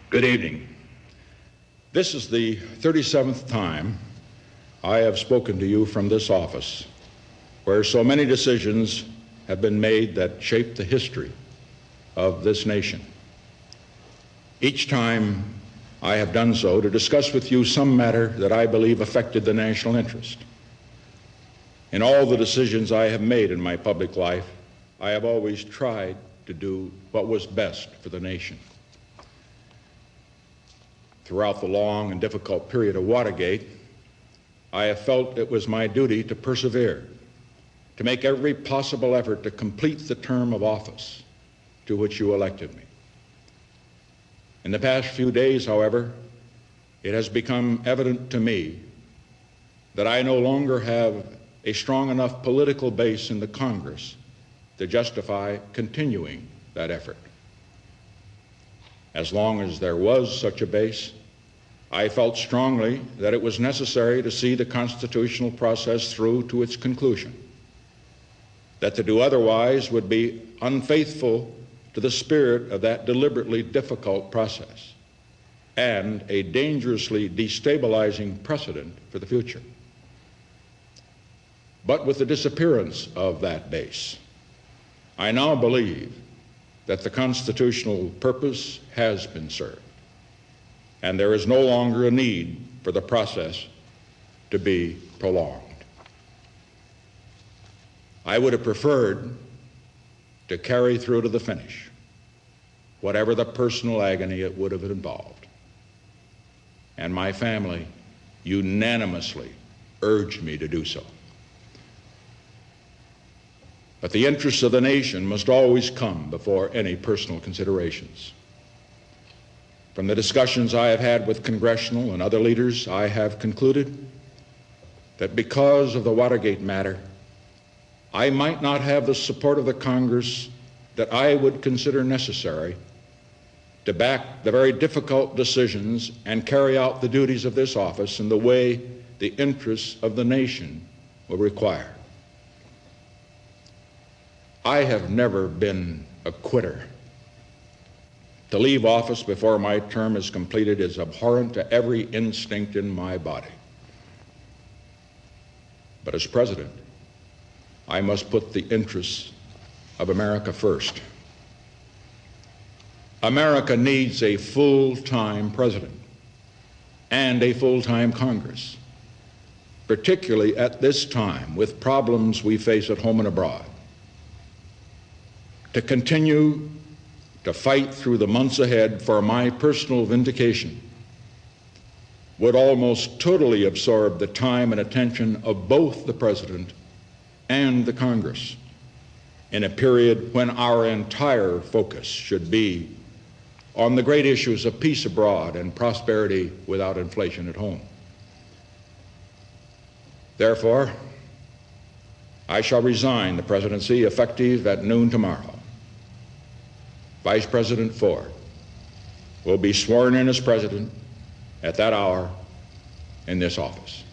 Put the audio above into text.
Good evening. This is the 37th time I have spoken to you from this office, where so many decisions have been made that shape the history of this nation. Each time I have done so to discuss with you some matter that I believe affected the national interest. In all the decisions I have made in my public life, I have always tried to do what was best for the nation. Throughout the long and difficult period of Watergate, I have felt it was my duty to persevere, to make every possible effort to complete the term of office to which you elected me. In the past few days, however, it has become evident to me that I no longer have a strong enough political base in the Congress to justify continuing that effort. As long as there was such a base, I felt strongly that it was necessary to see the constitutional process through to its conclusion, that to do otherwise would be unfaithful to the spirit of that deliberately difficult process and a dangerously destabilizing precedent for the future. But with the disappearance of that base, I now believe that the constitutional purpose has been served, and there is no longer a need for the process to be prolonged. I would have preferred to carry through to the finish, whatever the personal agony it would have involved. And my family unanimously urged me to do so. But the interests of the nation must always come before any personal considerations. From the discussions I have had with congressional and other leaders, I have concluded that because of the Watergate matter, I might not have the support of the Congress that I would consider necessary to back the very difficult decisions and carry out the duties of this office in the way the interests of the nation will require. I have never been a quitter. To leave office before my term is completed is abhorrent to every instinct in my body. But as president, I must put the interests of America first. America needs a full-time president and a full-time Congress, particularly at this time with problems we face at home and abroad. To continue to fight through the months ahead for my personal vindication would almost totally absorb the time and attention of both the President and the Congress in a period when our entire focus should be on the great issues of peace abroad and prosperity without inflation at home. Therefore, I shall resign the presidency effective at noon tomorrow. Vice President Ford will be sworn in as president at that hour in this office.